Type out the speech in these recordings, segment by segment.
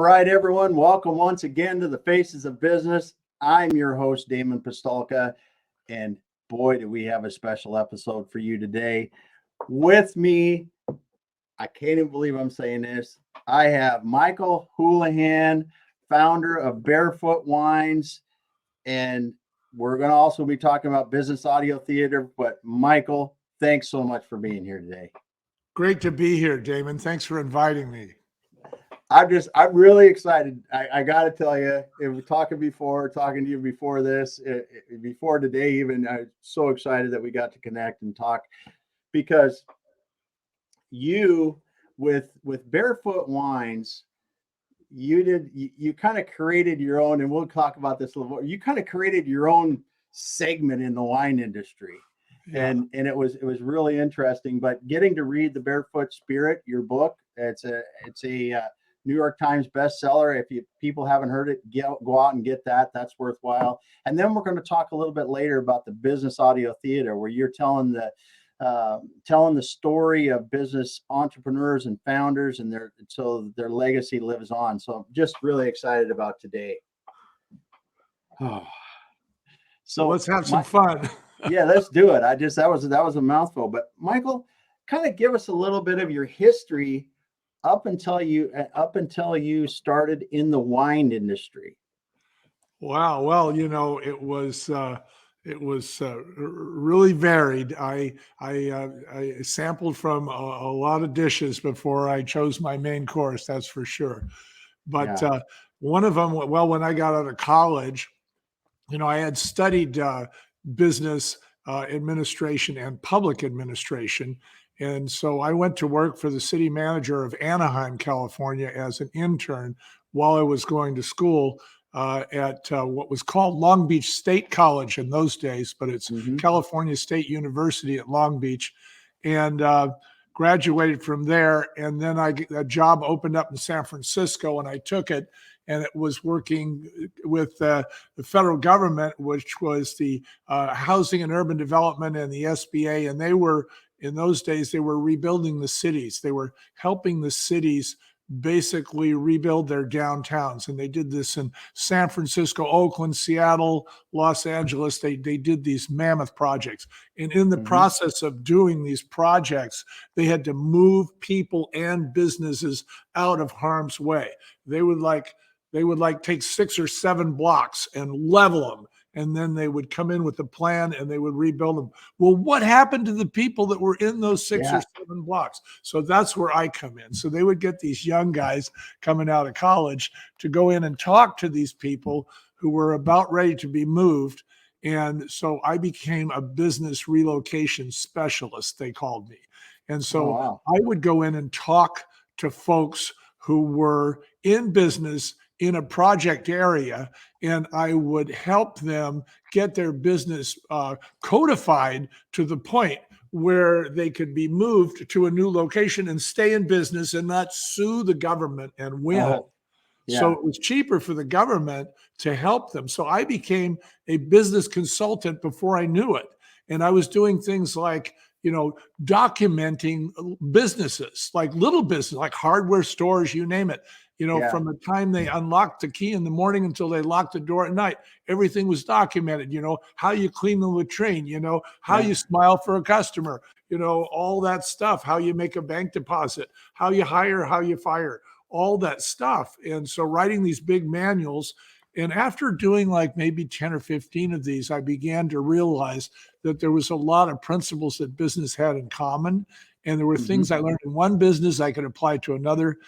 right, everyone. Welcome once again to the Faces of Business. I'm your host, Damon Pistolka, and boy, do we have a special episode for you today. With me, I can't even believe I'm saying this. I have Michael Houlihan, founder of Barefoot Wines, and we're going to also be talking about business audio theater. But Michael, thanks so much for being here today. Great to be here, Damon. Thanks for inviting me. I'm really excited. I got to tell you, talking to you before this, before today, even, I'm so excited that we got to connect and talk, because you, with Barefoot Wines, you kind of created your own, and we'll talk about this a little more. You kind of created your own segment in the wine industry. Yeah. And it was really interesting. But getting to read the Barefoot Spirit, your book, it's a New York Times bestseller. If people haven't heard it, go out and get that. That's worthwhile. And then we're going to talk a little bit later about the business audio theater, where you're telling the story of business entrepreneurs and founders, and their legacy lives on. So I'm just really excited about today. Oh. So let's have some fun. Yeah, let's do it. That was a mouthful. But Michael, kind of give us a little bit of your history up until you started in the wine industry. Wow. Well, it was really varied. I sampled from a lot of dishes before I chose my main course. That's for sure. But one of them, well, when I got out of college, I had studied business administration and public administration. And so I went to work for the city manager of Anaheim, California, as an intern while I was going to school at what was called Long Beach State College in those days, but it's California State University at Long Beach, and graduated from there. And then a job opened up in San Francisco, and I took it. And it was working with the federal government, which was the Housing and Urban Development and the SBA. And they were, in those days, they were rebuilding the cities. They were helping the cities basically rebuild their downtowns. And they did this in San Francisco, Oakland, Seattle, Los Angeles. They did these mammoth projects. And in the process of doing these projects, they had to move people and businesses out of harm's way. They would take 6 or 7 blocks and level them. And then they would come in with a plan and they would rebuild them. Well, what happened to the people that were in those 6 or 7 blocks? So that's where I come in. So they would get these young guys coming out of college to go in and talk to these people who were about ready to be moved. And so I became a business relocation specialist, they called me. And so I would go in and talk to folks who were in business in a project area, and I would help them get their business codified to the point where they could be moved to a new location and stay in business and not sue the government and win. So it was cheaper for the government to help them. So I became a business consultant before I knew it. And I was doing things like, documenting businesses, like little business, like hardware stores, you name it. From the time they unlocked the key in the morning until they locked the door at night, everything was documented. How you clean the latrine, how you smile for a customer, all that stuff, how you make a bank deposit, how you hire, how you fire, all that stuff. And so writing these big manuals, and after doing like maybe 10 or 15 of these, I began to realize that there was a lot of principles that business had in common. And there were things I learned in one business I could apply to another.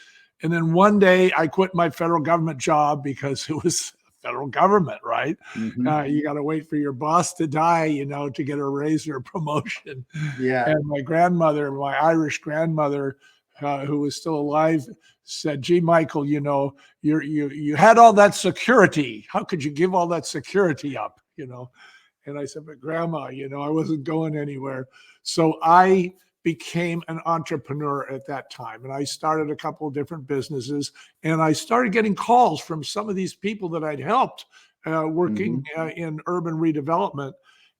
And then one day I quit my federal government job because it was federal government, right? You got to wait for your boss to die, to get a raise or a promotion. Yeah. And my grandmother, my Irish grandmother, who was still alive, said, "Gee, Michael, you had all that security. How could you give all that security up?" And I said, "But Grandma, I wasn't going anywhere." So I became an entrepreneur at that time. And I started a couple of different businesses, and I started getting calls from some of these people that I'd helped working in urban redevelopment.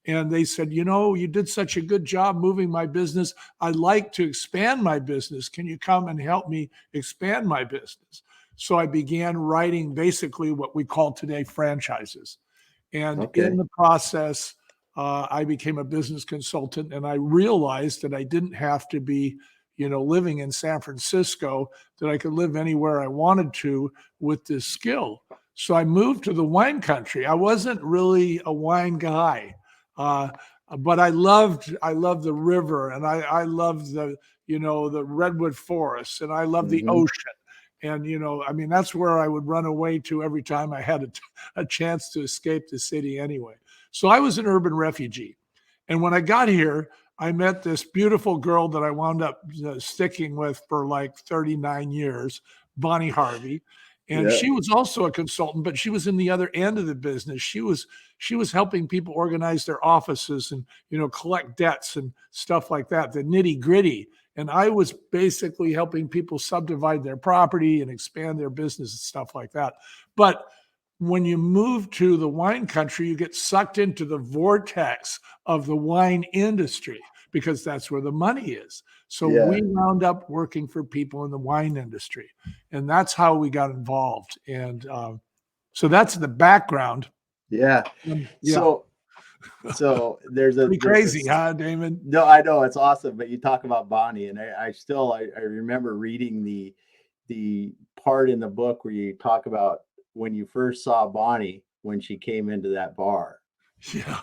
And they said, you did such a good job moving my business. I'd like to expand my business. Can you come and help me expand my business? So I began writing basically what we call today franchises. And Okay. in the process, I became a business consultant, and I realized that I didn't have to be, living in San Francisco, that I could live anywhere I wanted to with this skill. So I moved to the wine country. I wasn't really a wine guy, uh, but I loved the river, and I loved the redwood forests, and I loved the Hmm. ocean. And I mean, that's where I would run away to every time I had a chance to escape the city anyway. So I was an urban refugee. And when I got here, I met this beautiful girl that I wound up sticking with for like 39 years, Bonnie Harvey. And Yeah. she was also a consultant, but she was in the other end of the business. She was helping people organize their offices and collect debts and stuff like that, the nitty gritty. And I was basically helping people subdivide their property and expand their business and stuff like that. But when you move to the wine country, you get sucked into the vortex of the wine industry because that's where the money is. So Yeah. we wound up working for people in the wine industry, and that's how we got involved. And so that's the background. Yeah. Yeah, So so pretty crazy, huh, Damon? no, I know it's awesome, but you talk about Bonnie, and I remember reading the part in the book where you talk about when you first saw Bonnie when she came into that bar. Yeah.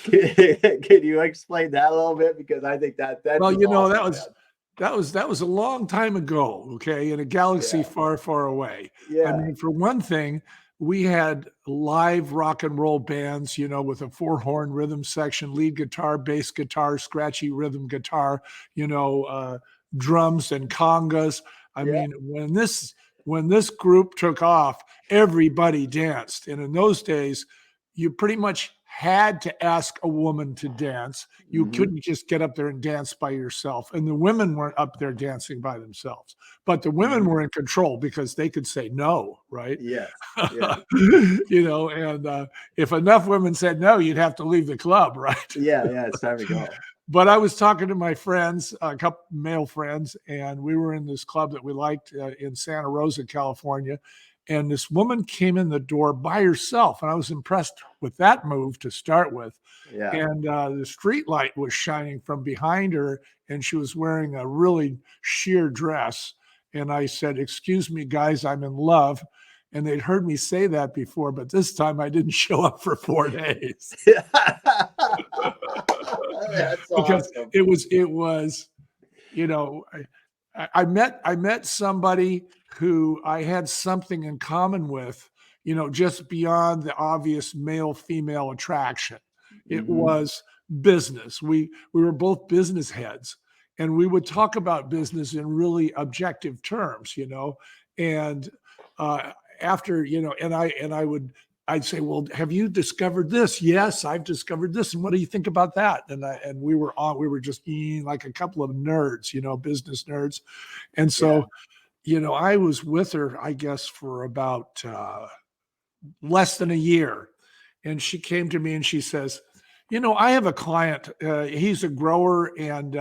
Can you explain that a little bit? Because I think that's Well, just that awesome, was man. that was a long time ago, okay, in a galaxy Yeah. far, far away. I Yeah. mean, for one thing, we had live rock and roll bands, with a four-horn rhythm section, lead guitar, bass guitar, scratchy rhythm guitar, drums and congas. I Yeah. mean, when this group took off, everybody danced. And in those days, you pretty much had to ask a woman to dance. You Hmm. couldn't just get up there and dance by yourself. And the women weren't up there dancing by themselves, but the women Hmm. were in control because they could say no, right? Yes. Yeah. And if enough women said no, you'd have to leave the club, right? Yeah. Yeah. It's time to go. But I was talking to my friends, a couple male friends, and we were in this club that we liked in Santa Rosa, California. And this woman came in the door by herself, and I was impressed with that move to start with. Yeah. And the street light was shining from behind her, and she was wearing a really sheer dress. And I said, "Excuse me, guys, I'm in love." And they'd heard me say that before, but this time I didn't show up for 4 days. That's Because awesome. it was I met somebody who I had something in common with, just beyond the obvious male female attraction. It Hmm. was business. We were both business heads, and we would talk about business in really objective terms, and uh, after I'd say, "Well, have you discovered this?" "Yes, I've discovered this." "And what do you think about that?" And we were just being like a couple of nerds, business nerds. And Yeah. so, I was with her, I guess, for about less than a year. And she came to me and she says, "I have a client. He's a grower, and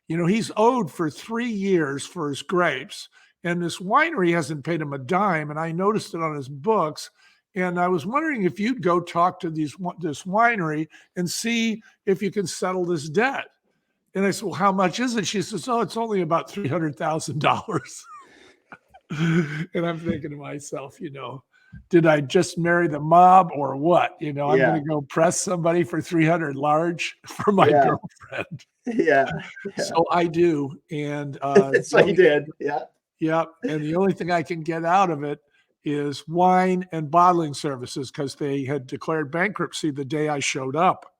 he's owed for 3 years for his grapes, and this winery hasn't paid him a dime. And I noticed it on his books. And I was wondering if you'd go talk to this winery and see if you can settle this debt." And I said, "Well, how much is it?" She says, "Oh, it's only about $300,000. And I'm thinking to myself, did I just marry the mob or what? I'm going Yeah. to go press somebody for 300 large for my Yeah. girlfriend. Yeah. Yeah. So I do. And So you did. Yeah. yeah. And the only thing I can get out of it is wine and bottling services because they had declared bankruptcy the day I showed up.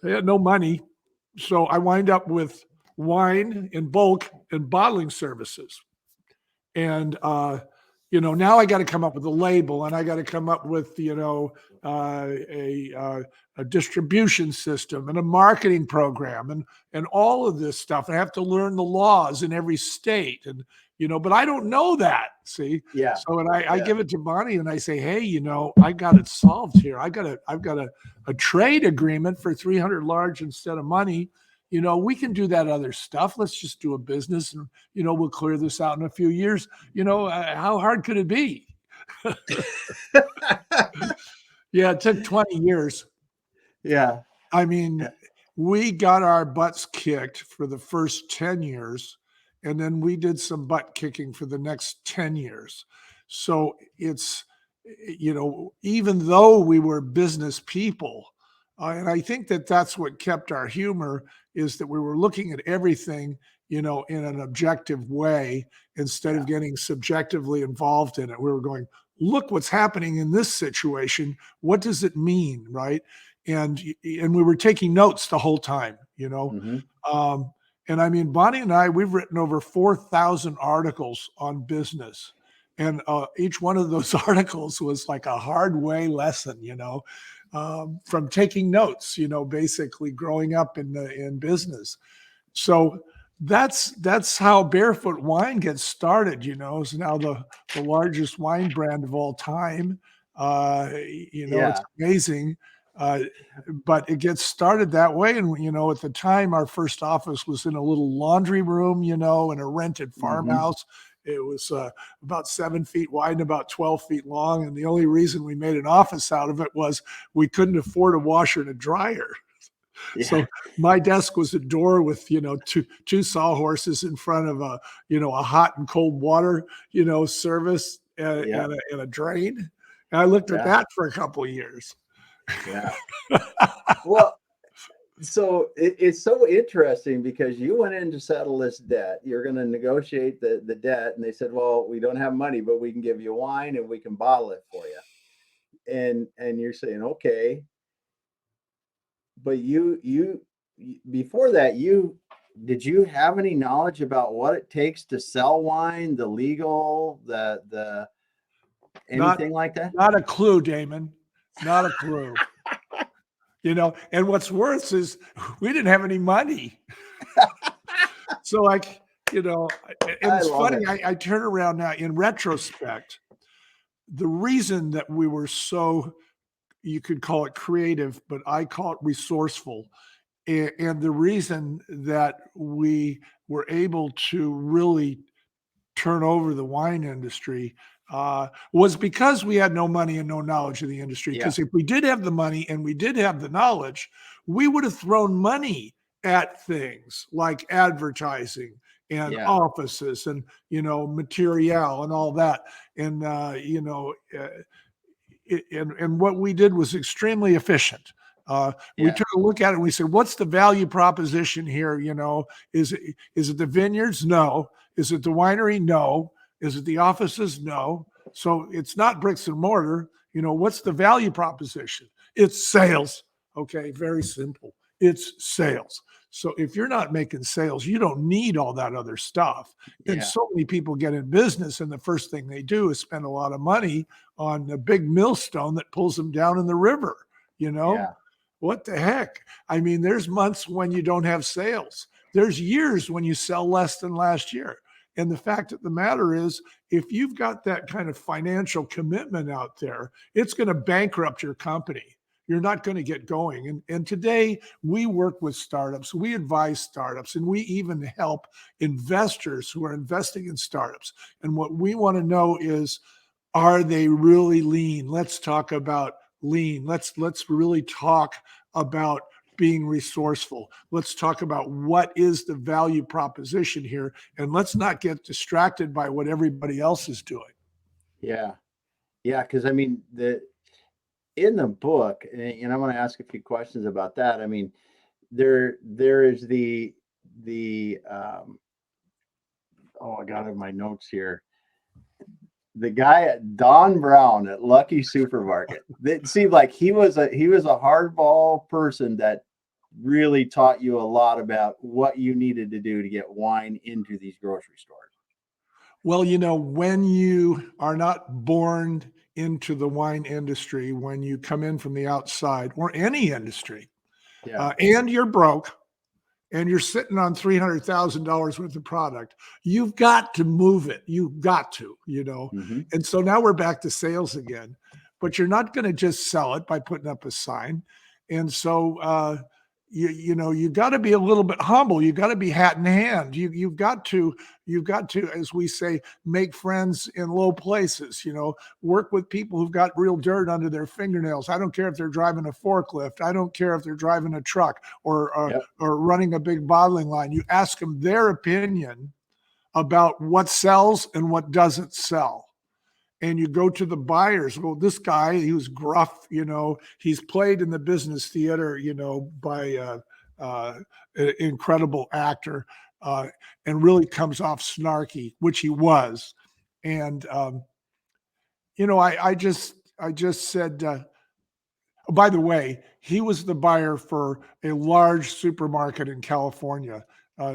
They had no money. So I wind up with wine in bulk and bottling services. And now I got to come up with a label, and I got to come up with a distribution system and a marketing program and all of this stuff. I have to learn the laws in every state, and but I don't know that. See, Yeah. so and I Yeah. give it to Bonnie and I say, "Hey, I got it solved here. I've got a trade agreement for 300 large instead of money." we can do that other stuff. Let's just do a business and, we'll clear this out in a few years. How hard could it be? Yeah, it took 20 years. Yeah. I mean, we got our butts kicked for the first 10 years, and then we did some butt kicking for the next 10 years. So it's, even though we were business people, and I think that that's what kept our humor, is that we were looking at everything, in an objective way instead of getting subjectively involved in it. We were going, look what's happening in this situation. What does it mean, right? And we were taking notes the whole time. Mhm. And I mean, Bonnie and I, we've written over 4,000 articles on business, and each one of those articles was like a hard way lesson, from taking notes, basically growing up in business. So that's how Barefoot Wine gets started. It's now the largest wine brand of all time. It's Yeah. amazing. Uh, but it gets started that way. And, at the time, our first office was in a little laundry room, in a rented Mhm. farmhouse. It was about 7 feet wide and about 12 feet long. And the only reason we made an office out of it was we couldn't afford a washer and a dryer. Yeah. So my desk was a door with, two sawhorses in front of a hot and cold water, service and, Yeah. and a drain. And I looked at Yeah. that for a couple of years. Yeah. Well, so it's so interesting because you went in to settle this debt. You're going to negotiate the debt, and they said, "Well, we don't have money, but we can give you wine and we can bottle it for you." And you're saying, "Okay," but before that, did you have any knowledge about what it takes to sell wine, the legal, the Not anything like that? not a clue, Damon. Not a clue. And what's worse is we didn't have any money. So like, and I it's love funny, it. I turn around now in retrospect, the reason that we were so, you could call it creative, but I call it resourceful. And the reason that we were able to really turn over the wine industry was because we had no money and no knowledge of the industry. Yeah. Because if we did have the money and we did have the knowledge, we would have thrown money at things like advertising and Yeah. offices and material and all that. And and what we did was extremely efficient. We Yeah. took a look at it and we said, what's the value proposition here? Is it the vineyards? No. Is it the winery? No. Is it the offices? No. So it's not bricks and mortar. What's the value proposition? It's sales. Okay, very simple. It's sales. So if you're not making sales, you don't need all that other stuff. And Yeah. so many people get in business, and the first thing they do is spend a lot of money on the big millstone that pulls them down in the river. Yeah. What the heck? I mean, there's months when you don't have sales. There's years when you sell less than last year. And the fact of the matter is, if you've got that kind of financial commitment out there, it's going to bankrupt your company. You're not going to get going. And today we work with startups, we advise startups, and we even help investors who are investing in startups. And what we want to know is, are they really lean? Let's talk about lean. Let's really talk about being resourceful. Let's talk about what is the value proposition here, and let's not get distracted by what everybody else is doing. Yeah. Yeah. Because I mean, the in the book, and I want to ask a few questions about that. I mean, there is the oh, I got it in my notes here. The guy at Don Brown at Lucky Supermarket. It seemed like he was a hardball person that really taught you a lot about what you needed to do to get wine into these grocery stores. Well, when you are not born into the wine industry, when you come in from the outside or any industry, Yeah. and you're broke, and you're sitting on $300,000 worth of product, you've got to move it. You've got to. Hmm. And so now we're back to sales again, but you're not going to just sell it by putting up a sign. And so, you know, you got to be a little bit humble. You got to be hat in hand. You've got to, as we say, make friends in low places, you know, work with people who've got real dirt under their fingernails. I don't care if they're driving a forklift. I don't care if they're driving a truck or running a big bottling line. You ask them their opinion about what sells and what doesn't sell. And you go to the buyers. Well, this guy, he was gruff, you know, he's played in the business theater, you know, by an incredible actor, and really comes off snarky, which he was. And, you know, I just said, by the way, he was the buyer for a large supermarket in California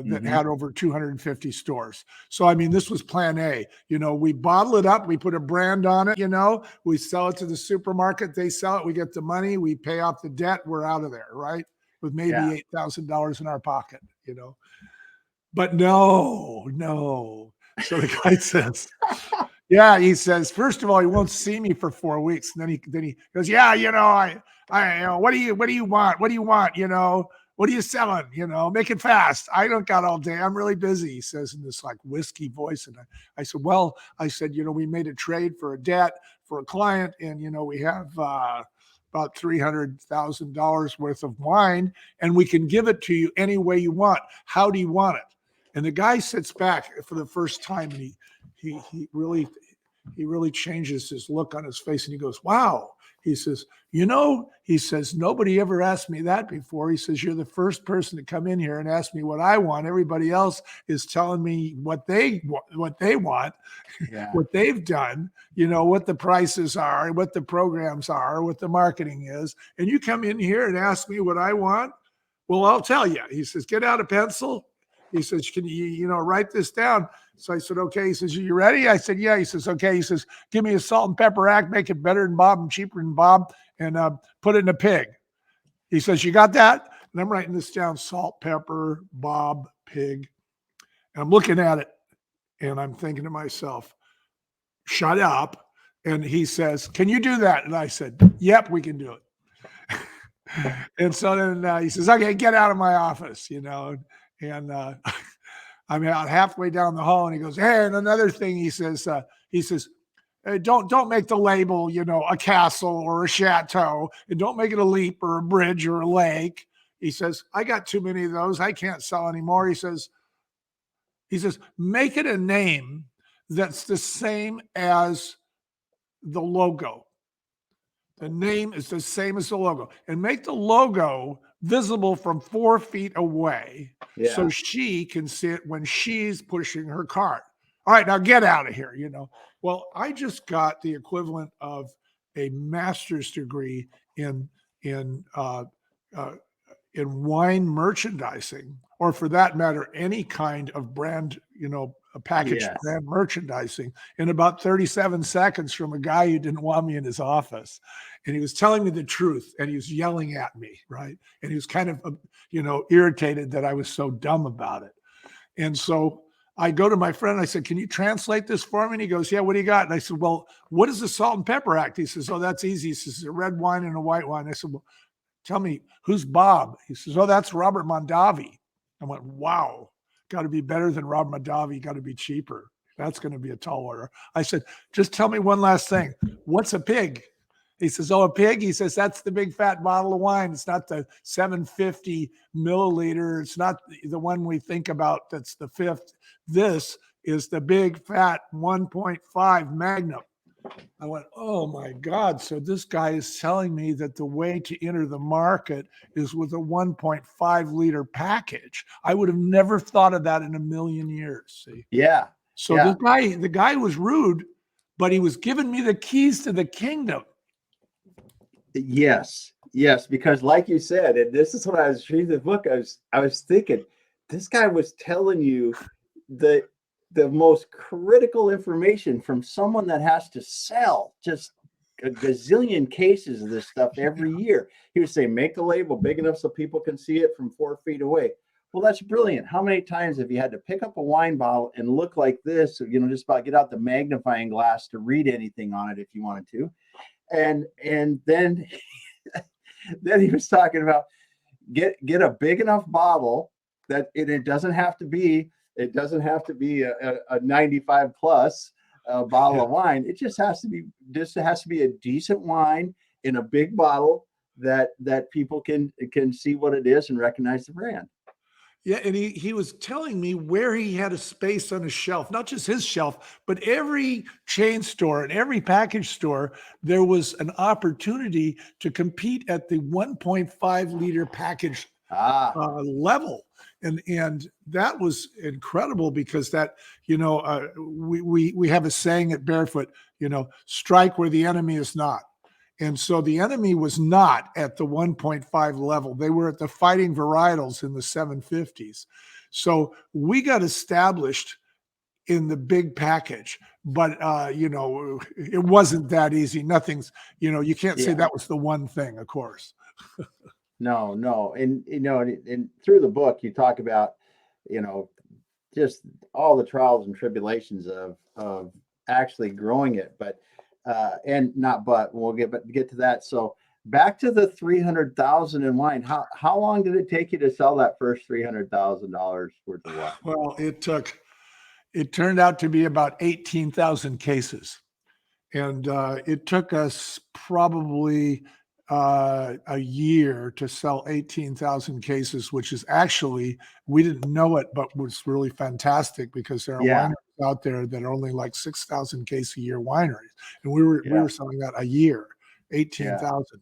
that had over 250 stores. So, I mean, this was plan A. You know, we bottle it up, we put a brand on it, you know, we sell it to the supermarket, they sell it, we get the money, we pay off the debt, we're out of there, right? With maybe $8,000 in our pocket, you know. But no. So the guy says, yeah, he says, first of all, he won't see me for 4 weeks. And then he goes, yeah, you know, I, you know, what do you want? What do you want? You know, what are you selling? You know, make it fast. I don't got all day. I'm really busy. He says in this like whiskey voice. And I said, well, I said, you know, we made a trade for a debt for a client. And, you know, we have about $300,000 worth of wine and we can give it to you any way you want. How do you want it? And the guy sits back for the first time and he really changes his look on his face and he goes, wow. He says, you know, he says, nobody ever asked me that before. He says, you're the first person to come in here and ask me what I want. Everybody else is telling me what they want, what they've done, you know, what the prices are, what the programs are, what the marketing is. And you come in here and ask me what I want. Well, I'll tell you. He says, get out a pencil. He says, can you know, write this down? So I said, okay. He says, are you ready? I said, yeah. He says, okay. He says, give me a salt and pepper act, make it better than Bob and cheaper than Bob, and put it in a pig. He says, you got that? And I'm writing this down, salt, pepper, Bob, pig. And I'm looking at it and I'm thinking to myself, shut up. And he says, can you do that? And I said, yep, we can do it. And so then he says, okay, get out of my office, you know. And I'm out halfway down the hall, and he goes, "Hey, and another thing," he says, hey, don't make the label, you know, a castle or a chateau, and don't make it a leap or a bridge or a lake." He says, "I got too many of those. I can't sell anymore." He says, "Make it a name that's the same as the logo. The name is the same as the logo, and make the logo visible from 4 feet away so she can see it when she's pushing her cart. All right, now get out of here, you know." Well, I just got the equivalent of a master's degree in in uh, uh, in wine merchandising, or for that matter, any kind of brand, you know, a packaged brand merchandising, in about 37 seconds from a guy who didn't want me in his office. And he was telling me the truth and he was yelling at me, right? And he was kind of, you know, irritated that I was so dumb about it. And so I go to my friend, I said, "Can you translate this for me?" And he goes, "Yeah, what do you got?" And I said, "Well, what is the Salt and Pepper Act?" He says, "Oh, that's easy." He says, "A red wine and a white wine." I said, "Well, tell me, who's Bob?" He says, "Oh, that's Robert Mondavi." I went, wow, got to be better than Rob Mondavi, got to be cheaper. That's going to be a tall order. I said, "Just tell me one last thing. What's a pig?" He says, "Oh, a pig." He says, "That's the big fat bottle of wine. It's not the 750 milliliter. It's not the one we think about that's the fifth. This is the big fat 1.5 Magnum." I went, oh my God. So this guy is telling me that the way to enter the market is with a 1.5 liter package. I would have never thought of that in a million years. See? Yeah. So the guy was rude, but he was giving me the keys to the kingdom. Yes. Because like you said, and this is when I was reading the book, I was thinking, this guy was telling you the most critical information from someone that has to sell just a gazillion cases of this stuff every year. He was saying, make the label big enough so people can see it from 4 feet away. Well, that's brilliant. How many times have you had to pick up a wine bottle and look like this, you know, just about get out the magnifying glass to read anything on it if you wanted to? And then then he was talking about, get a big enough bottle that it doesn't have to be a 95 plus bottle Yeah. of wine. It just has to be a decent wine in a big bottle that people can see what it is and recognize the brand. Yeah, and he was telling me where he had a space on his shelf, not just his shelf, but every chain store and every package store, there was an opportunity to compete at the 1.5 liter package Ah, level. And that was incredible because that, we have a saying at Barefoot, strike where the enemy is not. And so the enemy was not at the 1.5 level. They were at the fighting varietals in the 750s. So we got established in the big package, but it wasn't that easy. Nothing's, you can't say yeah. that was the one thing, of course. No, no. And through the book, you talk about, you know, just all the trials and tribulations of actually growing it, but and not but we'll get to that. So back to the 300,000 in wine. How long did it take you to sell that first $300,000 worth of wine? Well, it turned out to be about 18,000 cases. And it took us probably a year to sell 18,000 cases, which is actually, we didn't know it, but was really fantastic because there are Yeah, wineries out there that are only like 6,000 case a year wineries. And we were yeah, selling that a year, yeah, 18,000.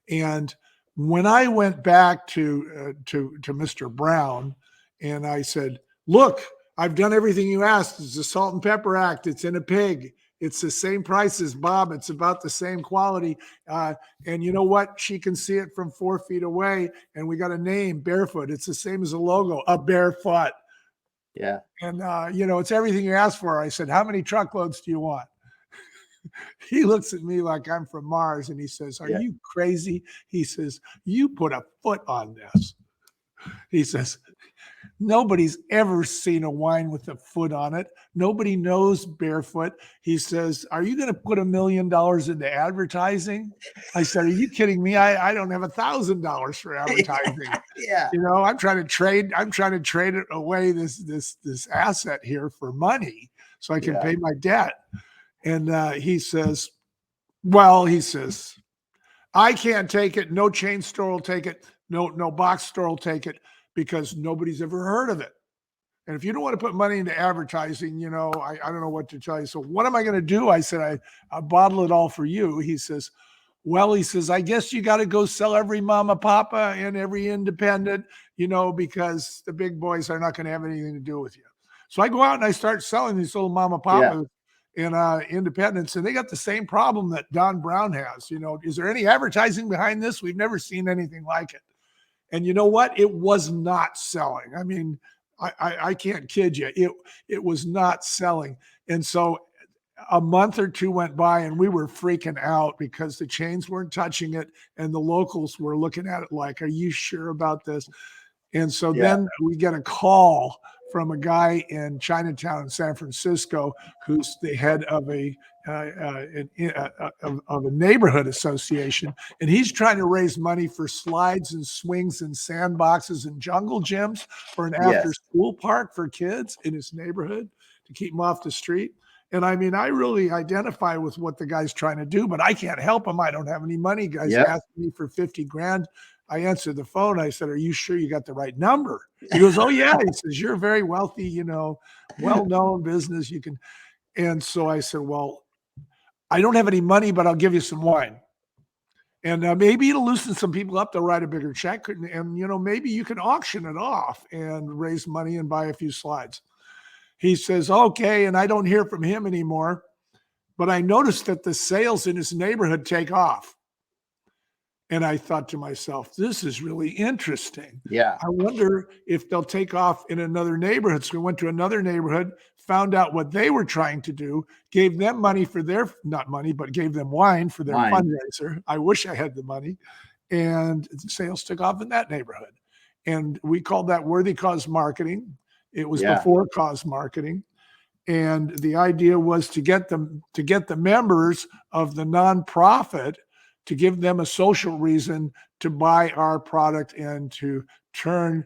And when I went back to Mr. Brown and I said, look, I've done everything you asked. It's a Salt and Pepper Act. It's in a pig. It's the same price as Bob. It's about the same quality. And you know what? She can see it from 4 feet away. And we got a name, Barefoot. It's the same as a logo, a barefoot. yeah, And, it's everything you asked for. I said, how many truckloads do you want? He looks at me like I'm from Mars and he says, are yeah, you crazy? He says, you put a foot on this. He says, nobody's ever seen a wine with a foot on it. Nobody knows Barefoot. He says, are you going to put $1 million into advertising? I said, are you kidding me? I don't have $1,000 for advertising. yeah, I'm trying to trade it away, this asset here for money so I can yeah, pay my debt. And he says, well, I can't take it. No chain store will take it. No box store will take it because nobody's ever heard of it. And if you don't want to put money into advertising, I don't know what to tell you. So what am I going to do? I said, I bottle it all for you. He says, I guess you got to go sell every mama, papa and every independent, because the big boys are not going to have anything to do with you. So I go out and I start selling these little mama, yeah, papas and independents, and they got the same problem that Don Brown has. Is there any advertising behind this? We've never seen anything like it. And you know what? It was not selling. I mean, I can't kid you. It was not selling. And so a month or two went by and we were freaking out because the chains weren't touching it and the locals were looking at it like, are you sure about this? And so yeah, then we get a call from a guy in Chinatown in San Francisco who's the head of of a neighborhood association, and he's trying to raise money for slides and swings and sandboxes and jungle gyms for an yes, after-school park for kids in his neighborhood to keep them off the street. And I mean, I really identify with what the guy's trying to do, but I can't help him. I don't have any money. Guys yep, asking me for 50 grand. I answered the phone. I said, are you sure you got the right number? He goes, oh yeah. He says, you're very wealthy, well-known business. You can. And so I said, well, I don't have any money, but I'll give you some wine. And maybe it'll loosen some people up. They'll write a bigger check. And maybe you can auction it off and raise money and buy a few slides. He says, okay. And I don't hear from him anymore. But I noticed that the sales in his neighborhood take off. And I thought to myself, this is really interesting. yeah, I wonder if they'll take off in another neighborhood. So we went to another neighborhood, found out what they were trying to do, gave them money for their, not money, but gave them wine for their wine, fundraiser. I wish I had the money. And sales took off in that neighborhood. And we called that worthy cause marketing. It was yeah, before cause marketing. And the idea was to get the members of the nonprofit to give them a social reason to buy our product and to turn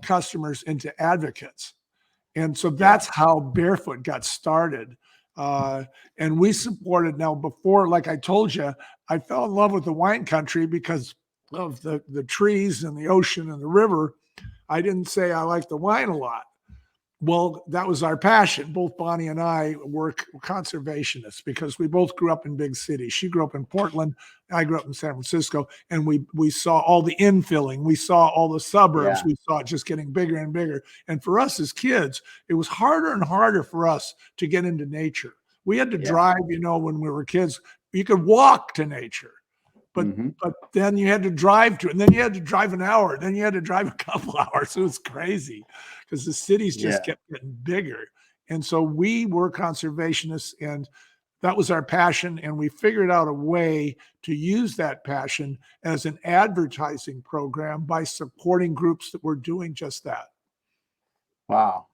customers into advocates. And so Yeah. that's how Barefoot got started. And we supported, now before, like I told you, I fell in love with the wine country because of the trees and the ocean and the river. I didn't say I like the wine a lot. Well, that was our passion. Both Bonnie and I were conservationists because we both grew up in big cities. She grew up in Portland. I grew up in San Francisco, and we saw all the infilling. We saw all the suburbs. Yeah. We saw it just getting bigger and bigger. And for us as kids, it was harder and harder for us to get into nature. We had to Yeah. drive, when we were kids. You could walk to nature. But Mm-hmm. but then you had to drive to it, and then you had to drive an hour, then you had to drive a couple hours. It was crazy because the cities just Yeah. kept getting bigger. And so we were conservationists, and that was our passion. And we figured out a way to use that passion as an advertising program by supporting groups that were doing just that. Wow.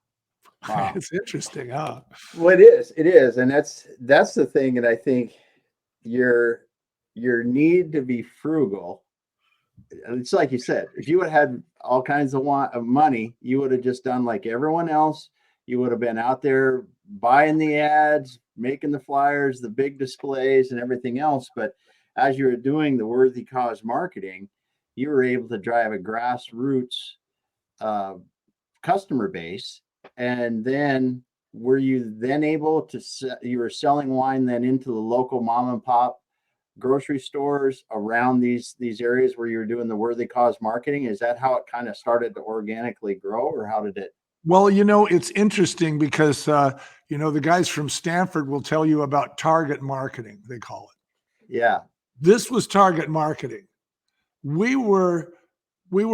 Wow. It's interesting, huh? Well, it is, and that's the thing that I think your need to be frugal. It's like you said, if you would have had all kinds of money, you would have just done like everyone else. You would have been out there buying the ads, making the flyers, the big displays, and everything else. But as you were doing the worthy cause marketing, you were able to drive a grassroots uh, customer base. And then were you then able to you were selling wine then into the local mom and pop grocery stores around these areas where you were doing the worthy cause marketing? Is that how it kind of started to organically grow, or how did it? Well, it's interesting because the guys from Stanford will tell you about target marketing, they call it. Yeah. This was target marketing. We were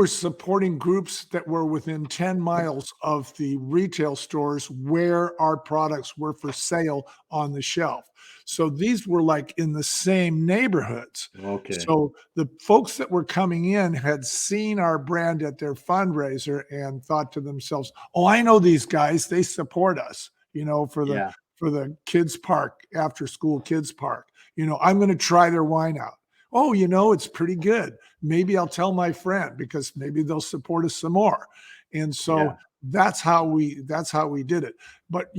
supporting groups that were within 10 miles of the retail stores where our products were for sale on the shelf. So these were like in the same neighborhoods. Okay. So the folks that were coming in had seen our brand at their fundraiser and thought to themselves, "Oh, I know these guys. They support us, for the Yeah. kids park, after school kids park. I'm going to try their wine out. Oh, it's pretty good. Maybe I'll tell my friend because maybe they'll support us some more." And so Yeah. that's how we did it. But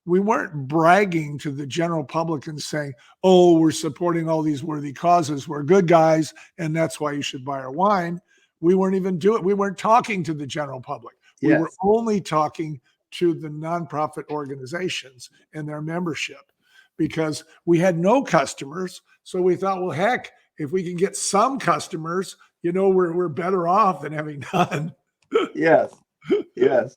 we weren't bragging to the general public and saying, "Oh, we're supporting all these worthy causes. We're good guys, and that's why you should buy our wine." We weren't even doing. We weren't talking to the general public. We were Yes. only talking to the nonprofit organizations and their membership because we had no customers. So we thought, well, heck, if we can get some customers, we're better off than having none. Yes. Yes.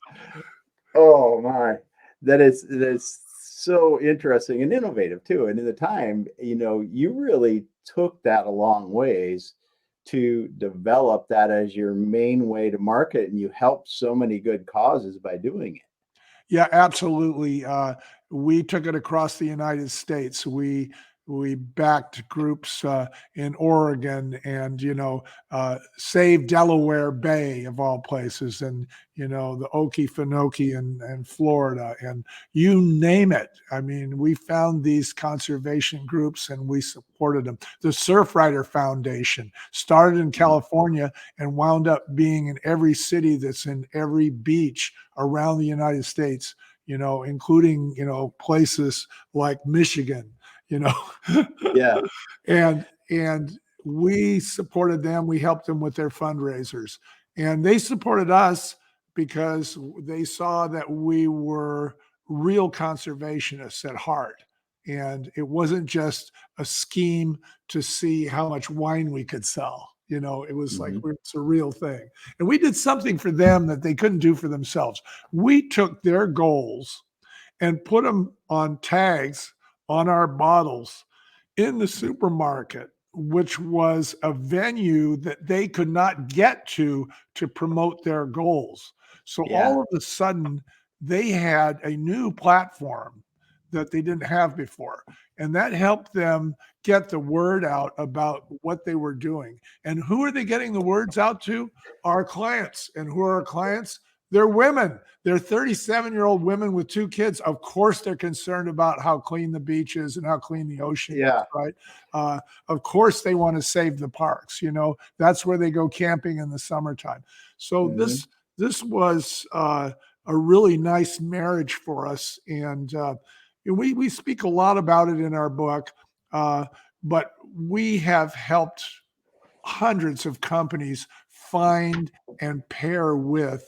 Oh my, that is so interesting and innovative too. And in the time, you really took that a long ways to develop that as your main way to market, and you helped so many good causes by doing it. Yeah, absolutely. We took it across the United States. We backed groups in Oregon and Save Delaware Bay of all places, and the Okefenokee and Florida, and you name it. I mean, we found these conservation groups and we supported them. The Surfrider Foundation started in Mhm. California and wound up being in every city that's in every beach around the United States, including, places like Michigan, you know. Yeah. and we supported them. We helped them with their fundraisers. And they supported us because they saw that we were real conservationists at heart. And it wasn't just a scheme to see how much wine we could sell. It was like Hmm. it's a real thing. And we did something for them that they couldn't do for themselves. We took their goals and put them on tags on our bottles in the supermarket, which was a venue that they could not get to promote their goals. So Yeah. all of a sudden, they had a new platform that they didn't have before. And that helped them get the word out about what they were doing. And who are they getting the words out to? Our clients. And who are our clients? They're women. They're 37-year-old women with 2 kids. Of course, they're concerned about how clean the beach is and how clean the ocean is, Yeah. right? Of course, they want to save the parks. That's where they go camping in the summertime. So Mhm. this was a really nice marriage for us, and we speak a lot about it in our book. But we have helped hundreds of companies find and pair with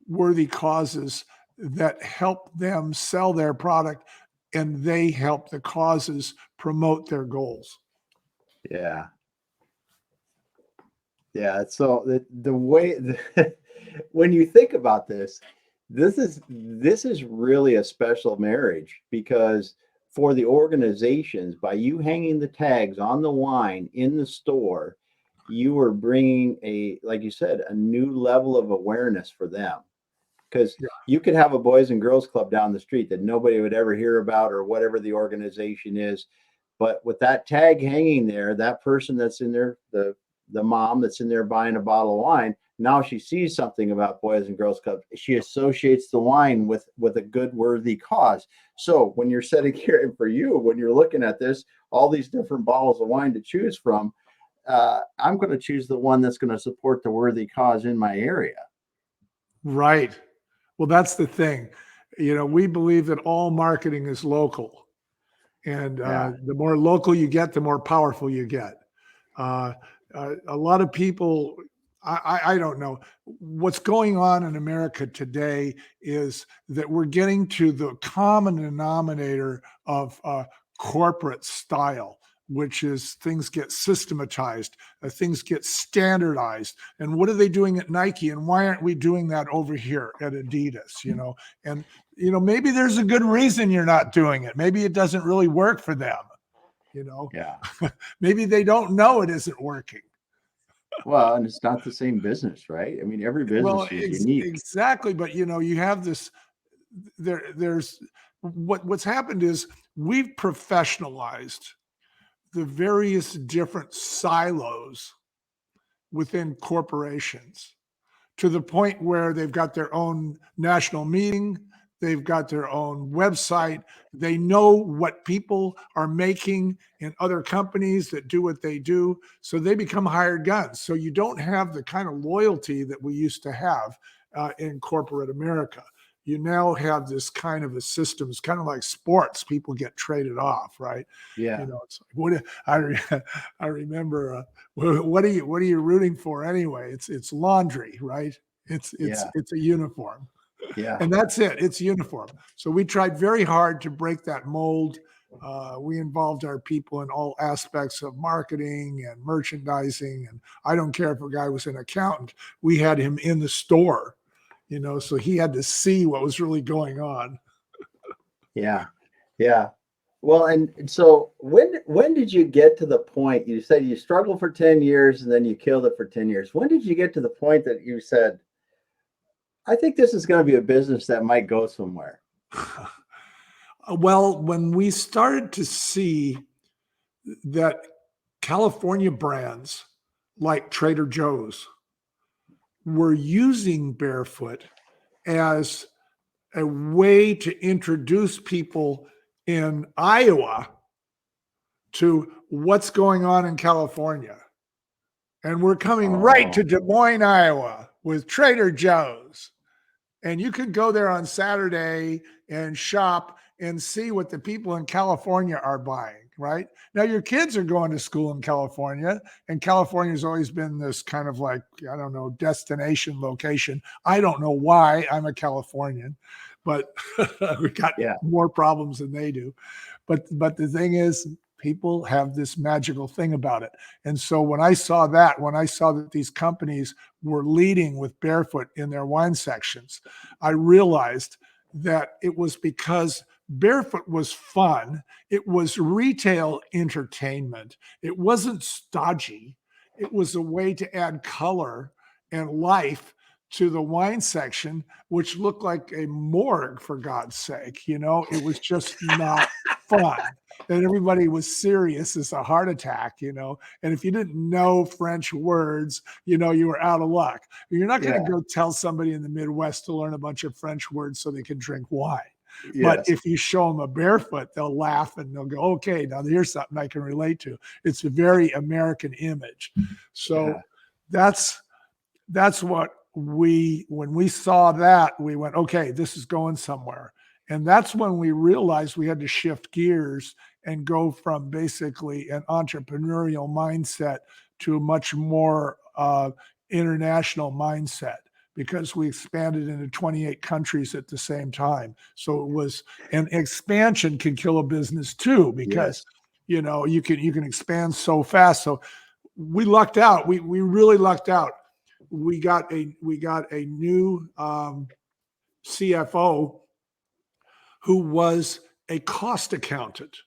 worthy causes that help them sell their product, and they help the causes promote their goals. Yeah. Yeah. So the way when you think about this, this is really a special marriage because for the organizations, by you hanging the tags on the wine in the store, you are bringing like you said, a new level of awareness for them. Because Yeah. you could have a boys and girls club down the street that nobody would ever hear about or whatever the organization is. But with that tag hanging there, that person that's in there, the mom that's in there buying a bottle of wine, now she sees something about Boys and Girls Club. She associates the wine with a good, worthy cause. So when you're sitting here, and for you, when you're looking at this, all these different bottles of wine to choose from, I'm going to choose the one that's going to support the worthy cause in my area. Right. Well, that's the thing. We believe that all marketing is local. And Yeah. the more local you get, the more powerful you get. Uh, a lot of people, I don't know. What's going on in America today is that we're getting to the common denominator of corporate style, which is things get systematized, things get standardized. And what are they doing at Nike? And why aren't we doing that over here at Adidas? And maybe there's a good reason you're not doing it. Maybe it doesn't really work for them. Yeah. Maybe they don't know it isn't working. Well, and it's not the same business, right? I mean, every Well, business is unique. exactly. But you have this. There's what's happened is we've professionalized the various different silos within corporations to the point where they've got their own national meeting, they've got their own website, they know what people are making in other companies that do what they do, so they become hired guns. So you don't have the kind of loyalty that we used to have in corporate America. You now have this kind of a system. It's kind of like sports. People get traded off, right? Yeah. It's like, I remember what are you rooting for anyway? It's laundry, right? Yeah. It's a uniform, Yeah. and that's it. It's uniform. So we tried very hard to break that mold. We involved our people in all aspects of marketing and merchandising, and I don't care if a guy was an accountant. We had him in the store, so he had to see what was really going on. Yeah. Yeah. Well, and so when did you get to the point you said you struggled for 10 years and then you killed it for 10 years? When did you get to the point that you said, I think this is going to be a business that might go somewhere? Well, when we started to see that California brands like Trader Joe's were using Barefoot as a way to introduce people in Iowa to what's going on in California. And we're coming right to Oh, Des Moines, Iowa with Trader Joe's. And you could go there on Saturday and shop and see what the people in California are buying, right? Now, your kids are going to school in California, and California's always been this kind of like, I don't know, destination location. I don't know why. I'm a Californian, but we got yeah. more problems than they do. But the thing is, people have this magical thing about it. And so when I saw that these companies were leading with Barefoot in their wine sections, I realized that it was because Barefoot was fun. It was retail entertainment. It wasn't stodgy. It was a way to add color and life to the wine section, which looked like a morgue, for God's sake. It was just not fun. And everybody was serious as a heart attack, And if you didn't know French words, you were out of luck. You're not going to Yeah. go tell somebody in the Midwest to learn a bunch of French words so they can drink wine. But Yes. if you show them a barefoot, they'll laugh and they'll go, okay, now here's something I can relate to. It's a very American image. So Yeah. that's what when we saw that, we went, okay, this is going somewhere. And that's when we realized we had to shift gears and go from basically an entrepreneurial mindset to a much more international mindset, because we expanded into 28 countries at the same time. So it was, and expansion can kill a business too, because Yes. you can expand so fast. So we lucked out. We really lucked out. We got a new CFO who was a cost accountant.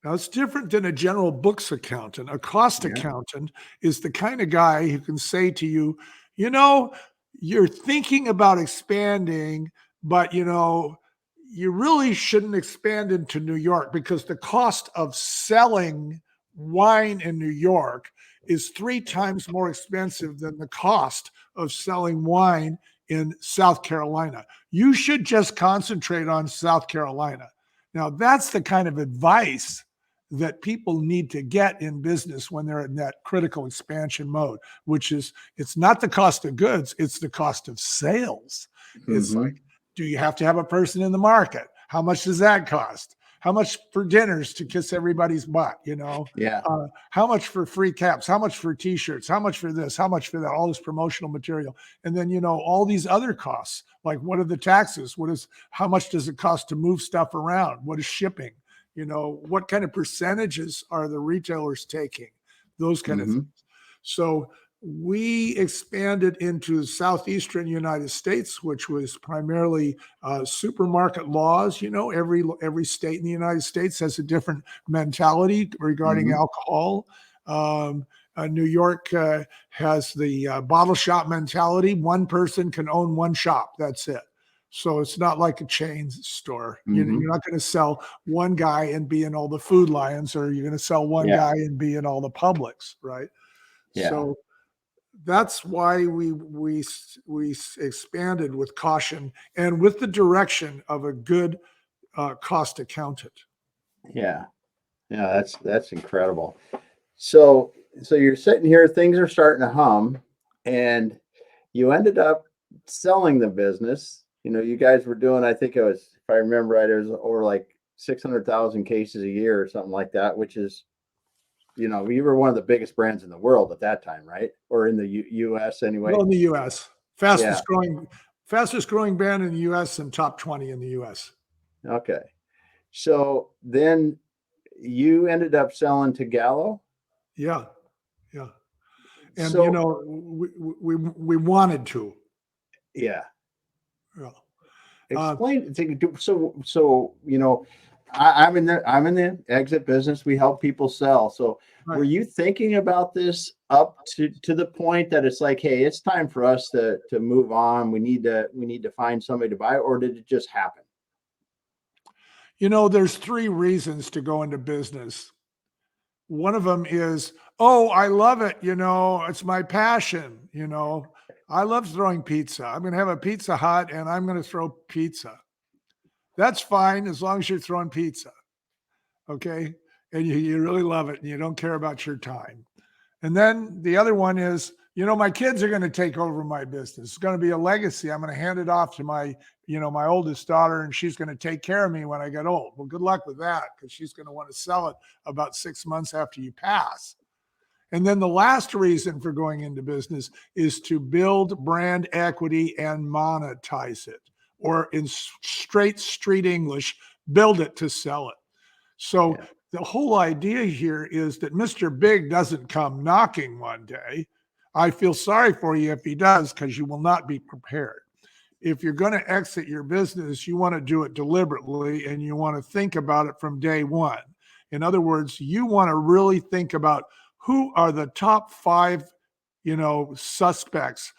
Now, it's different than a general books accountant. A cost Yeah. accountant is the kind of guy who can say to you, you're thinking about expanding, but you really shouldn't expand into New York, because the cost of selling wine in New York is 3 times more expensive than the cost of selling wine in South Carolina. You should just concentrate on South Carolina. Now, that's the kind of advice that people need to get in business when they're in that critical expansion mode, which is, it's not the cost of goods, it's the cost of sales. It's Mm-hmm. like, do you have to have a person in the market? How much does that cost? How much for dinners to kiss everybody's butt? Yeah. How much for free caps? How much for t-shirts? How much for this? How much for that? All this promotional material. And then, all these other costs, like what are the taxes? How much does it cost to move stuff around? What is shipping? What kind of percentages are the retailers taking? Those kind of Mm-hmm. things. So we expanded into southeastern United States, which was primarily supermarket laws. Every state in the United States has a different mentality regarding Mm-hmm. alcohol. New York has the bottle shop mentality. One person can own one shop. That's it. So it's not like a chain store. Mm-hmm. You're not going to sell one guy and be in all the Food Lions, or you're going to sell one Yeah. guy and be in all the Publix, right? Yeah. So that's why we expanded with caution and with the direction of a good cost accountant. Yeah. Yeah. That's incredible. So you're sitting here, things are starting to hum, and you ended up selling the business. You guys were doing, I think it was, if I remember right, it was over like 600,000 cases a year or something like that, which is, you were one of the biggest brands in the world at that time, right? Or in the US anyway. Well, in the U.S., Yeah. fastest growing band in the U.S. and top 20 in the U.S. Okay. So then you ended up selling to Gallo. Yeah, yeah, and So we wanted to. yeah. Yeah. Explain. So I'm in the exit business. We help people sell. So Right. were you thinking about this up to the point that it's like, hey, it's time for us to move on. We need to find somebody to buy, or did it just happen? There's 3 reasons to go into business. One of them is, oh, I love it. It's my passion. I love throwing pizza. I'm going to have a Pizza Hut and I'm going to throw pizza. That's fine as long as you're throwing pizza. Okay. And you really love it and you don't care about your time. And then the other one is, my kids are going to take over my business. It's going to be a legacy. I'm going to hand it off to my oldest daughter, and she's going to take care of me when I get old. Well, good luck with that, because she's going to want to sell it about 6 months after you pass. And then the last reason for going into business is to build brand equity and monetize it, or in straight street English, build it to sell it. So the whole idea here is that Mr. Big doesn't come knocking one day. I feel sorry for you if he does, because you will not be prepared. If you're going to exit your business, you want to do it deliberately, and you want to think about it from day one. In other words, you want to really think about who are the top 5, suspects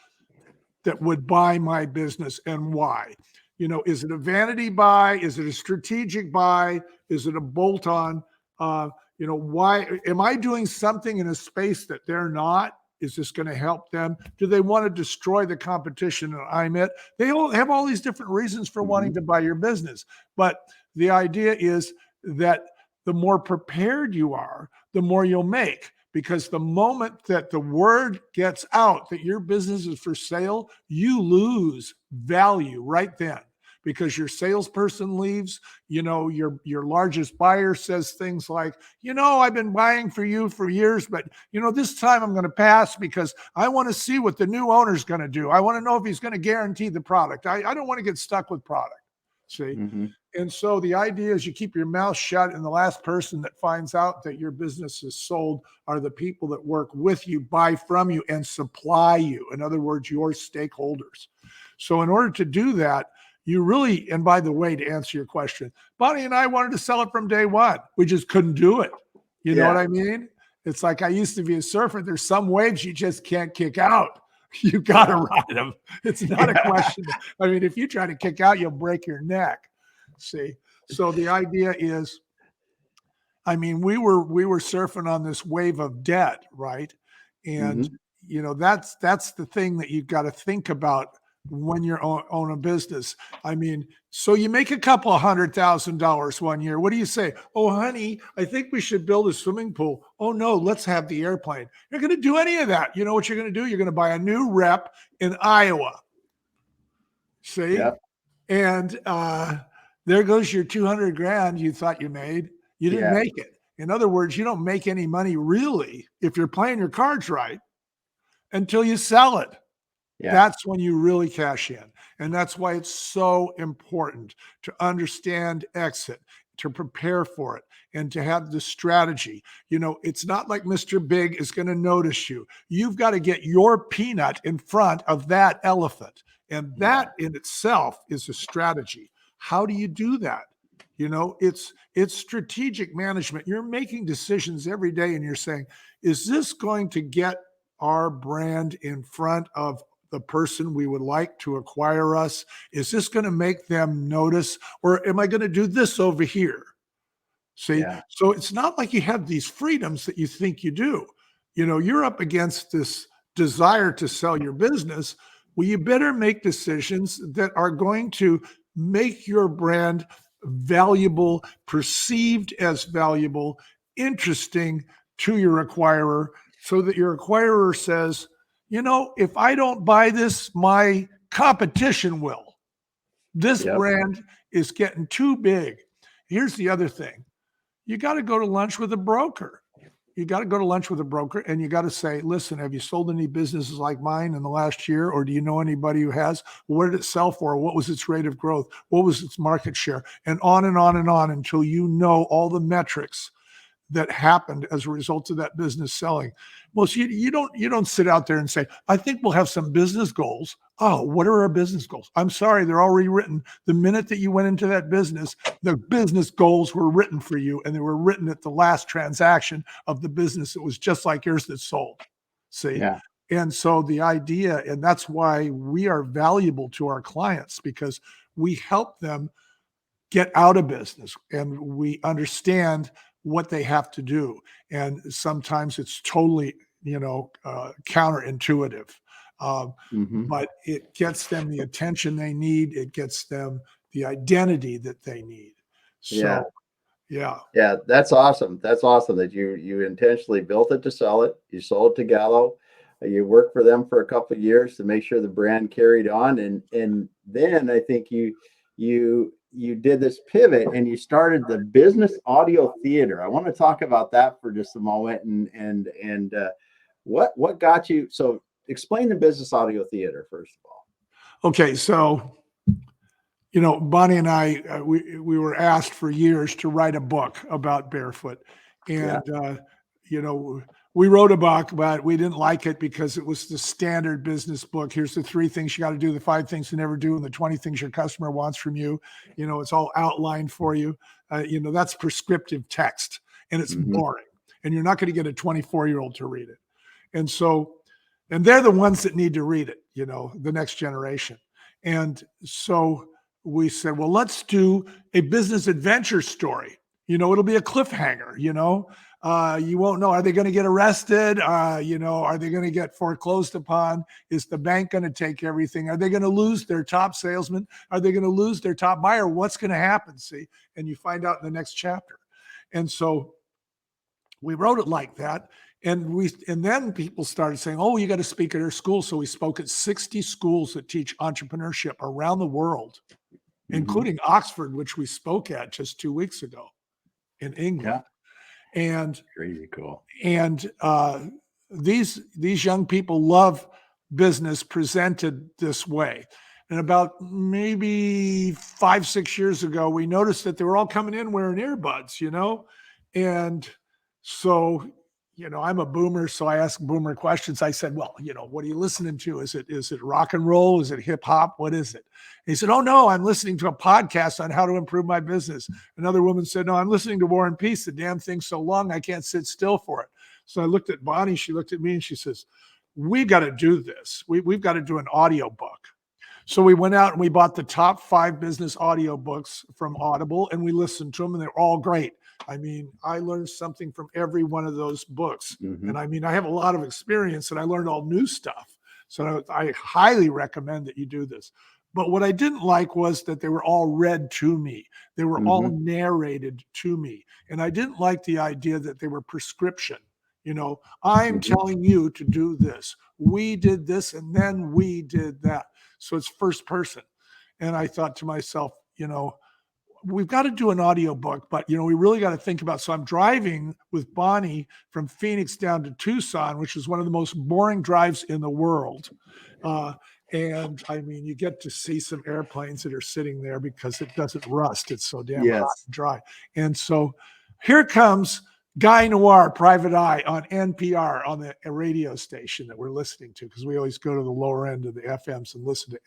that would buy my business and why. Is it a vanity buy? Is it a strategic buy? Is it a bolt on? Why am I doing something in a space that they're not? Is this going to help them? Do they want to destroy the competition that I'm at? They all have all these different reasons for wanting to buy your business. But the idea is that the more prepared you are, the more you'll make. Because the moment that the word gets out that your business is for sale, you lose value right then, because your salesperson leaves. Your largest buyer says things like, I've been buying for you for years, but this time I'm going to pass because I want to see what the new owner's going to do. I want to know if he's going to guarantee the product. I don't want to get stuck with product. See? Mm-hmm. And so the idea is you keep your mouth shut, and the last person that finds out that your business is sold are the people that work with you, buy from you, and supply you. In other words, your stakeholders. So in order to do that, you really, and by the way, to answer your question, Bonnie and I wanted to sell it from day one. We just couldn't do it. You know what I mean? It's like I used to be a surfer. There's some waves you just can't kick out. You got to ride them. It's not a question. I mean, if you try to kick out, you'll break your neck. See? So the idea is, I mean, we were surfing on this wave of debt, right? And that's the thing that you've got to think about when you're own a business. I mean, so you make a couple of $100,000 one year. What do you say? Oh, honey, I think we should build a swimming pool. Oh no, let's have the airplane. You're going to do any of that. You know what you're going to do? You're going to buy a new rep in Iowa. See? Yep. And there goes your 200 grand you thought you made. You didn't make it. In other words, you don't make any money really if you're playing your cards right until you sell it. Yeah. That's when you really cash in. And that's why it's so important to understand exit, to prepare for it, and to have the strategy. It's not like Mr. Big is going to notice you. You've got to get your peanut in front of that elephant. And that in itself is a strategy. How do you do that? It's strategic management. You're making decisions every day and you're saying, is this going to get our brand in front of the person we would like to acquire us? Is this going to make them notice? Or am I going to do this over here? See? Yeah. So it's not like you have these freedoms that you think you do. You're up against this desire to sell your business. Well, you better make decisions that are going to make your brand valuable, perceived as valuable, interesting to your acquirer, so that your acquirer says, if I don't buy this, my competition will. This brand is getting too big. Here's the other thing. You got to go to lunch with a broker. You got to go to lunch with a broker and you got to say, listen, have you sold any businesses like mine in the last year? Or do you know anybody who has? What did it sell for? What was its rate of growth? What was its market share? And on and on and on until you know all the metrics that happened as a result of that business selling. Well, so you don't sit out there and say, I think we'll have some business goals. Oh, what are our business goals? I'm sorry, they're already written. The minute that you went into that business, the business goals were written for you, and they were written at the last transaction of the business that was just like yours that sold. See? Yeah. And so the idea, and that's why we are valuable to our clients, because we help them get out of business and we understand what they have to do. And sometimes it's totally, counterintuitive. But it gets them the attention they need. It gets them the identity that they need. So, yeah. That's awesome. That's awesome that you intentionally built it to sell it. You sold it to Gallo. You worked for them for a couple of years to make sure the brand carried on. And then I think you did this pivot and you started the business audio theater. I want to talk about that for just a moment and what got you. So explain the business audio theater first of all. Okay. So, Bonnie and I, we were asked for years to write a book about Barefoot, and, we wrote a book, but we didn't like it because it was the standard business book. Here's the 3 things you got to do, the 5 things to never do, and the 20 things your customer wants from you. It's all outlined for you. That's prescriptive text, and it's boring. And you're not going to get a 24-year-old to read it. And so, and they're the ones that need to read it, the next generation. And so we said, well, let's do a business adventure story. It'll be a cliffhanger, you won't know. Are they going to get arrested? Are they going to get foreclosed upon? Is the bank going to take everything? Are they going to lose their top salesman? Are they going to lose their top buyer? What's going to happen? See, and you find out in the next chapter. And so we wrote it like that. And then people started saying, oh, you got to speak at our school. So we spoke at 60 schools that teach entrepreneurship around the world, including Oxford, which we spoke at just 2 weeks ago in England. Yeah. And crazy cool. And these young people love business presented this way. And about maybe 5-6 years ago, we noticed that they were all coming in wearing earbuds, and so, I'm a boomer, so I ask boomer questions. I said, well, what are you listening to? Is it rock and roll? Is it hip hop? What is it? And he said, oh, no, I'm listening to a podcast on how to improve my business. Another woman said, no, I'm listening to War and Peace. The damn thing's so long, I can't sit still for it. So I looked at Bonnie. She looked at me and she says, we've got to do this. We've got to do an audio book. So we went out and we bought the top 5 business audio books from Audible, and we listened to them, and they're all great. I mean, I learned something from every one of those books. And I mean, I have a lot of experience and I learned all new stuff. So I highly recommend that you do this. But what I didn't like was that they were all read to me. They were all narrated to me. And I didn't like the idea that they were prescription. I'm telling you to do this. We did this and then we did that. So it's first person. And I thought to myself, we've got to do an audio book, but we really got to think about. So I'm driving with Bonnie from Phoenix down to Tucson, which is one of the most boring drives in the world. And I mean, you get to see some airplanes that are sitting there because it doesn't rust. It's so damn hot and dry. And so here comes Guy Noir, Private Eye on NPR, on the radio station that we're listening to, because we always go to the lower end of the FMs and listen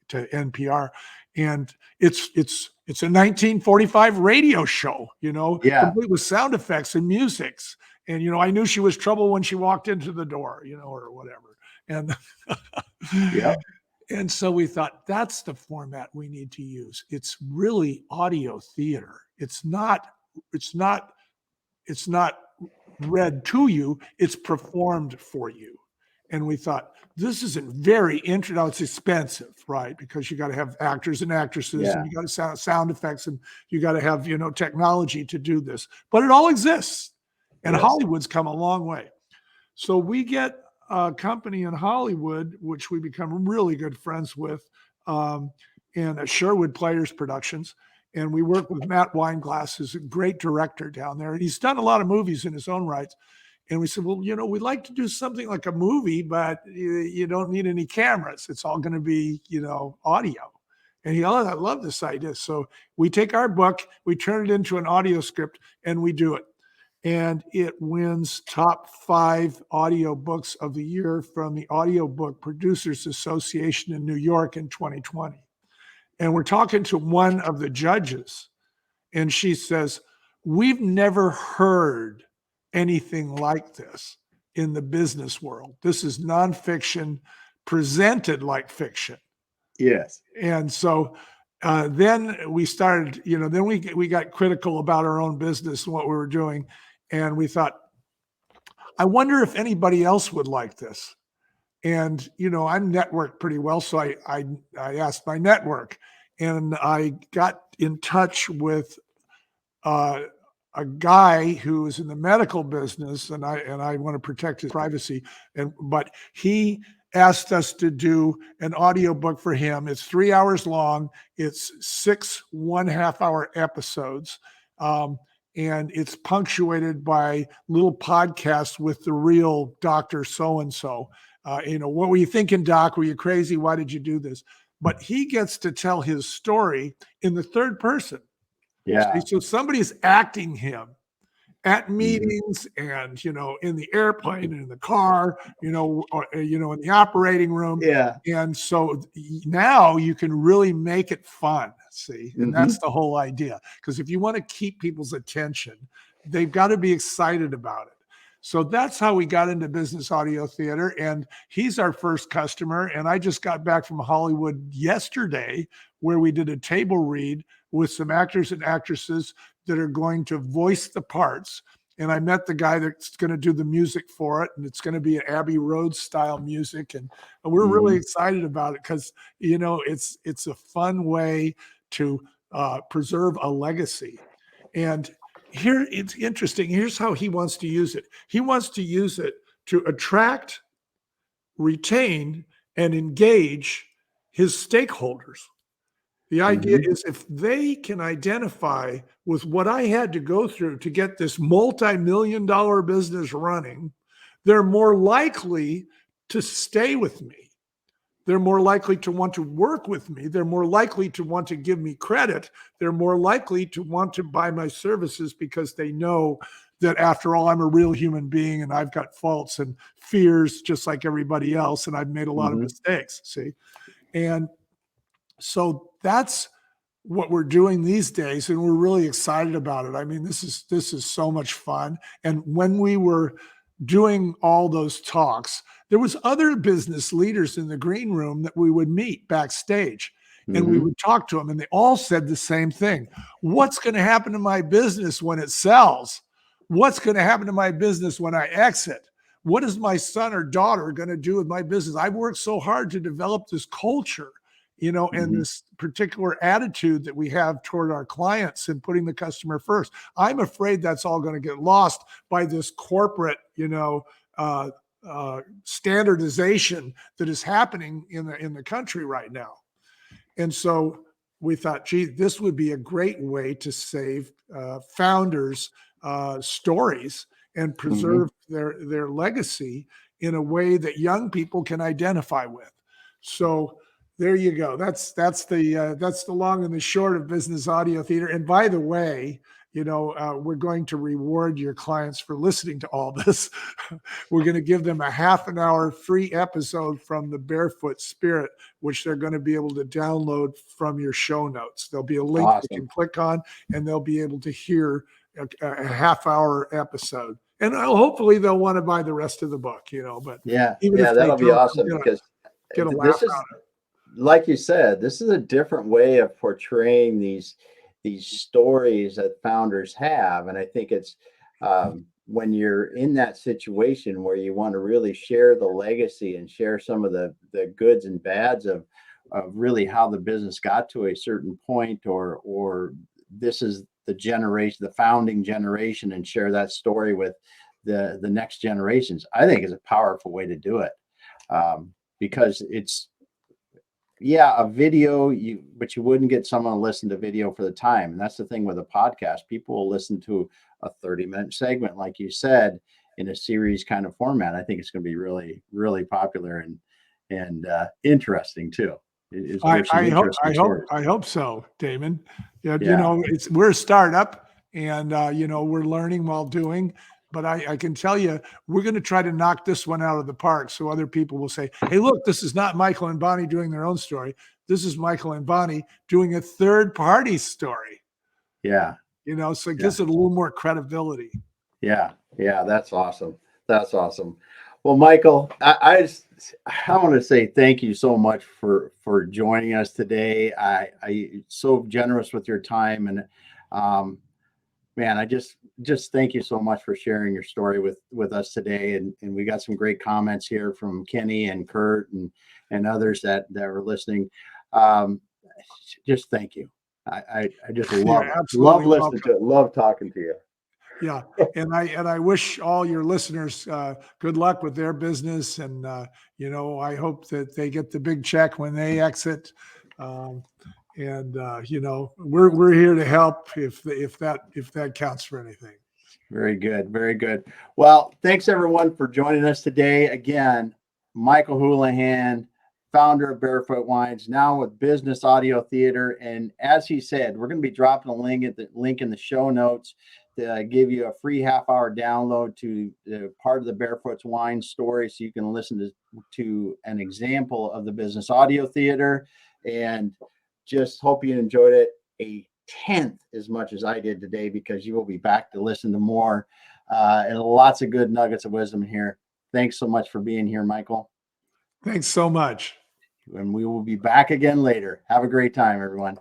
to NPR. And it's a 1945 radio show, complete with sound effects and musics. And, I knew she was trouble when she walked into the door, or whatever. And and so we thought that's the format we need to use. It's really audio theater. It's not read to you, it's performed for you. And we thought, this isn't very interesting. Now, it's expensive, right? Because you got to have actors and actresses, and you got to sound effects, and you got to have, technology to do this. But it all exists. And Hollywood's come a long way. So we get a company in Hollywood, which we become really good friends with, in Sherwood Players Productions. And we work with Matt Weinglass, who's a great director down there. And he's done a lot of movies in his own rights. And we said, well, we'd like to do something like a movie, but you don't need any cameras. It's all going to be, audio. And he, I love this idea. So we take our book, we turn it into an audio script, and we do it. And it wins top 5 audio books of the year from the Audiobook Producers Association in New York in 2020. And we're talking to one of the judges, and she says, we've never heard anything like this in the business world. This is nonfiction presented like fiction. Yes. And so then we started, then we got critical about our own business and what we were doing. And we thought, I wonder if anybody else would like this. And, I'm networked pretty well. So I asked my network, and I got in touch with a guy who is in the medical business, and I want to protect his privacy. But he asked us to do an audiobook for him. It's 3 hours long. It's 6 1/2-hour episodes. And it's punctuated by little podcasts with the real Dr. So-and-so. What were you thinking, Doc? Were you crazy? Why did you do this? But he gets to tell his story in the third person. Yeah. So somebody's acting him at meetings and, in the airplane and in the car, in the operating room. Yeah. And so now you can really make it fun. See, and that's the whole idea. Because if you want to keep people's attention, they've got to be excited about it. So that's how we got into business audio theater. And he's our first customer. And I just got back from Hollywood yesterday where we did a table read with some actors and actresses that are going to voice the parts. And I met the guy that's going to do the music for it, and it's going to be an Abbey Road style music, and we're really excited about it because it's a fun way to preserve a legacy. And here it's interesting. Here's how he wants to use it. He wants to use it to attract, retain, and engage his stakeholders. The idea is if they can identify with what I had to go through to get this multi-million-dollar business running, they're more likely to stay with me. They're more likely to want to work with me. They're more likely to want to give me credit. They're more likely to want to buy my services because they know that after all, I'm a real human being and I've got faults and fears just like everybody else. And I've made a lot of mistakes, see? And so that's what we're doing these days, and we're really excited about it. I mean, this is so much fun. And when we were doing all those talks, there was other business leaders in the green room that we would meet backstage, and we would talk to them, and they all said the same thing. What's going to happen to my business when it sells? What's going to happen to my business when I exit? What is my son or daughter going to do with my business? I've worked so hard to develop this culture, and this particular attitude that we have toward our clients and putting the customer first. I'm afraid that's all going to get lost by this corporate, standardization that is happening in the country right now. And so we thought, gee, this would be a great way to save founders' stories and preserve their legacy in a way that young people can identify with. So there you go. That's the long and the short of business audio theater. And by the way, we're going to reward your clients for listening to all this. We're going to give them a half an hour free episode from the Barefoot Spirit, which they're going to be able to download from your show notes. There'll be a link they can click on, and they'll be able to hear a half hour episode. And hopefully they'll want to buy the rest of the book, but even if that'll be awesome because get a laugh out of it. Like you said, this is a different way of portraying these stories that founders have. And I think it's when you're in that situation where you want to really share the legacy and share some of the goods and bads of really how the business got to a certain point, or this is the founding generation, and share that story with the next generations, I think is a powerful way to do it. Because it's, a video, but you wouldn't get someone to listen to video for the time. And that's the thing with a podcast. People will listen to a 30-minute segment, like you said, in a series kind of format. I think it's going to be really, really popular and interesting too. I hope so, Damon. We're a startup, and we're learning while doing. But I can tell you, we're going to try to knock this one out of the park so other people will say, hey, look, this is not Michael and Bonnie doing their own story. This is Michael and Bonnie doing a third-party story. Yeah. So it gives it a little more credibility. Yeah. That's awesome. That's awesome. Well, Michael, I want to say thank you so much for joining us today. I so generous with your time, and man, I just thank you so much for sharing your story with us today. And we got some great comments here from Kenny and Kurt and others that were listening. Just thank you. I just love listening to it. Love talking to you. Yeah. And I wish all your listeners good luck with their business. And, I hope that they get the big check when they exit. We're here to help if that counts for anything. Very good. Very good. Well, thanks everyone for joining us today. Again, Michael Houlihan, founder of Barefoot Wines, now with Business Audio Theater. And as he said, we're going to be dropping a link in the show notes to give you a free half-hour download to part of the Barefoot Wines story, so you can listen to an example of the Business Audio Theater. And just hope you enjoyed it a tenth as much as I did today, because you will be back to listen to more and lots of good nuggets of wisdom here. Thanks so much for being here, Michael. Thanks so much. and we will be back again later. Have a great time, everyone.